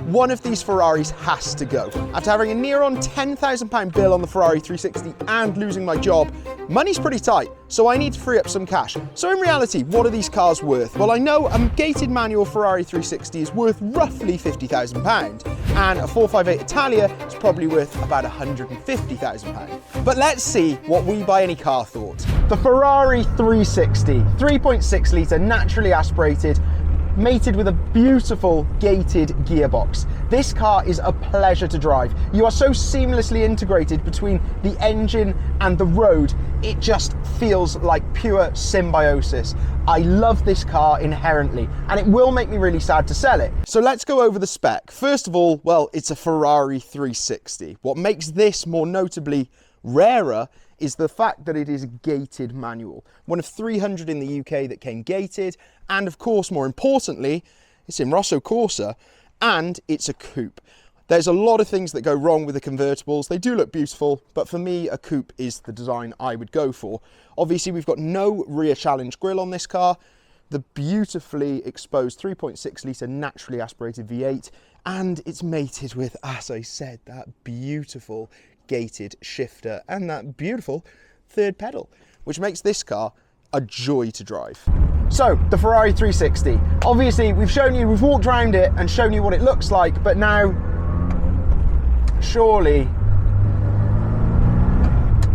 one of these Ferraris has to go. After having a near on £10,000 bill on the Ferrari 360 and losing my job, money's pretty tight, so I need to free up some cash. So in reality, what are these cars worth? Well, I know a gated manual Ferrari 360 is worth roughly £50,000, and a 458 Italia is probably worth about £150,000. But let's see what WeBuyAnyCar thought. The Ferrari 360, 3.6 litre naturally aspirated, mated with a beautiful gated gearbox. This car is a pleasure to drive. You are so seamlessly integrated between the engine and the road, it just feels like pure symbiosis. I love this car inherently, and it will make me really sad to sell it. So let's go over the spec. First of all, well, it's a Ferrari 360. What makes this more notably rarer is the fact that it is a gated manual. One of 300 in the UK that came gated, and of course, more importantly, it's in Rosso Corsa, and it's a coupe. There's a lot of things that go wrong with the convertibles. They do look beautiful, but for me, a coupe is the design I would go for. Obviously, we've got no rear challenge grille on this car, the beautifully exposed 3.6 litre naturally aspirated V8, and it's mated with, as I said, that beautiful gated shifter and that beautiful third pedal, which makes this car a joy to drive. So the Ferrari 360, obviously we've walked around it and shown you what it looks like, but now surely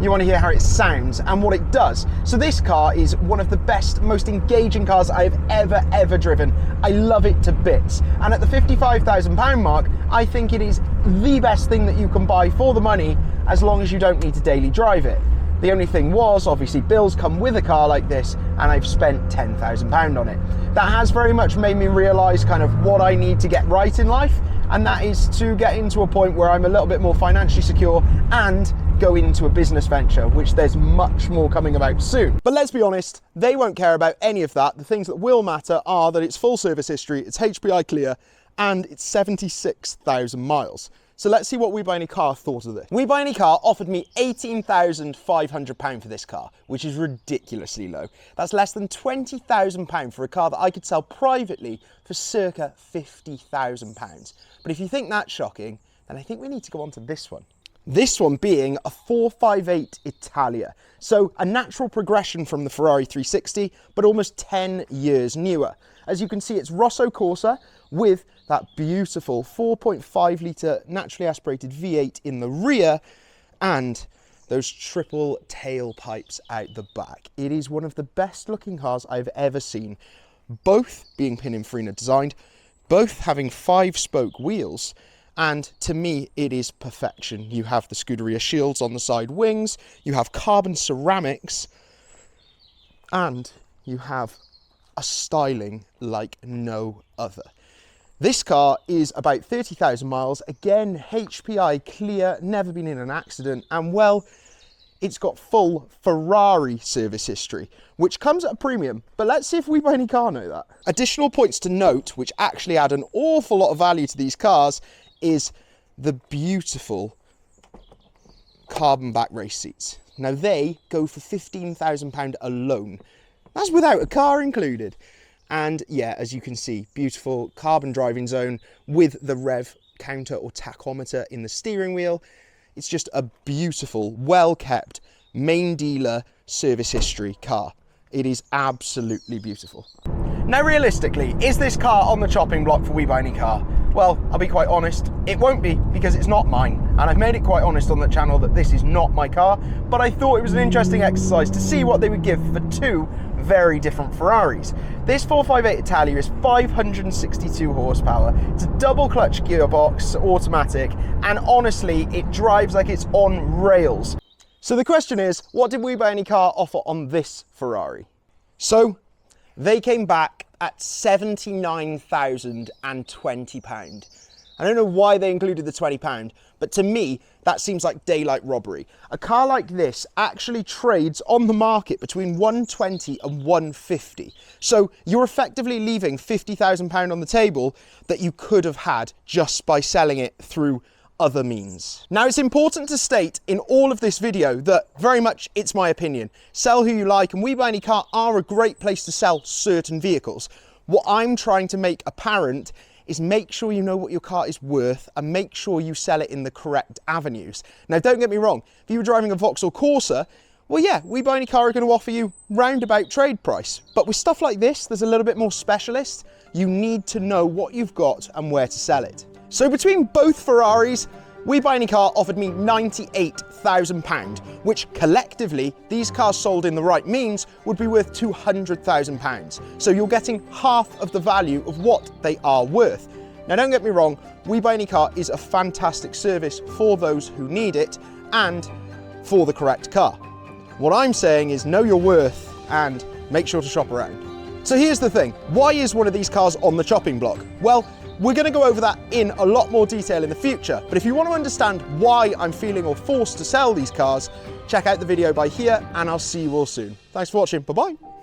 you want to hear how it sounds and what it does. So this car is one of the best, most engaging cars I've ever driven. I love it to bits. And at the £55,000 mark, I think it is the best thing that you can buy for the money, as long as you don't need to daily drive it. The only thing was, obviously, bills come with a car like this, and I've spent £10,000 on it. That has very much made me realise kind of what I need to get right in life, and that is to get into a point where I'm a little bit more financially secure and go into a business venture, which there's much more coming about soon. But let's be honest, they won't care about any of that. The things that will matter are that it's full service history, it's HPI clear, and it's 76,000 miles. So let's see what WeBuyAnyCar thought of this. WeBuyAnyCar offered me £18,500 for this car, which is ridiculously low. That's less than £20,000 for a car that I could sell privately for circa £50,000. But if you think that's shocking, then I think we need to go on to this one. This one being a 458 Italia. So a natural progression from the Ferrari 360, but almost 10 years newer. As you can see, it's Rosso Corsa with that beautiful 4.5 litre naturally aspirated V8 in the rear and those triple tailpipes out the back. It is one of the best looking cars I've ever seen, both being Pininfarina designed, both having 5-spoke wheels, and to me it is perfection. You have the Scuderia shields on the side wings, you have carbon ceramics, and you have a styling like no other. This car is about 30,000 miles, again HPI clear, never been in an accident, and well, it's got full Ferrari service history, which comes at a premium, but let's see if WeBuyAnyCar know that. Additional points to note, which actually add an awful lot of value to these cars, is the beautiful carbon back race seats. Now they go for £15,000 alone. That's without a car included. And yeah, as you can see, beautiful carbon driving zone with the rev counter or tachometer in the steering wheel. It's just a beautiful, well-kept, main dealer service history car. It is absolutely beautiful. Now realistically, is this car on the chopping block for WeBuyAnyCar? Well, I'll be quite honest, it won't be, because it's not mine. And I've made it quite honest on the channel that this is not my car, but I thought it was an interesting exercise to see what they would give for two very different Ferraris. This 458 Italia is 562 horsepower. It's a double clutch gearbox, automatic, and honestly, it drives like it's on rails. So the question is, what did WeBuyAnyCar offer on this Ferrari? So they came back at £79,020. I don't know why they included the £20, but to me, that seems like daylight robbery. A car like this actually trades on the market between 120 and 150. So you're effectively leaving £50,000 on the table that you could have had just by selling it through other means. Now, it's important to state in all of this video that very much it's my opinion. Sell who you like, and WeBuyAnyCar are a great place to sell certain vehicles. What I'm trying to make apparent is make sure you know what your car is worth and make sure you sell it in the correct avenues. Now, don't get me wrong, if you were driving a Vauxhall Corsa, well, yeah, WeBuyAnyCar are going to offer you roundabout trade price. But with stuff like this, there's a little bit more specialist. You need to know what you've got and where to sell it. So between both Ferraris, WeBuyAnyCar offered me £98,000, which collectively, these cars sold in the right means would be worth £200,000. So you're getting half of the value of what they are worth. Now, don't get me wrong, WeBuyAnyCar is a fantastic service for those who need it and for the correct car. What I'm saying is know your worth and make sure to shop around. So here's the thing, why is one of these cars on the chopping block? Well, we're going to go over that in a lot more detail in the future, but if you want to understand why I'm feeling or forced to sell these cars, check out the video by here and I'll see you all soon. Thanks for watching, bye-bye.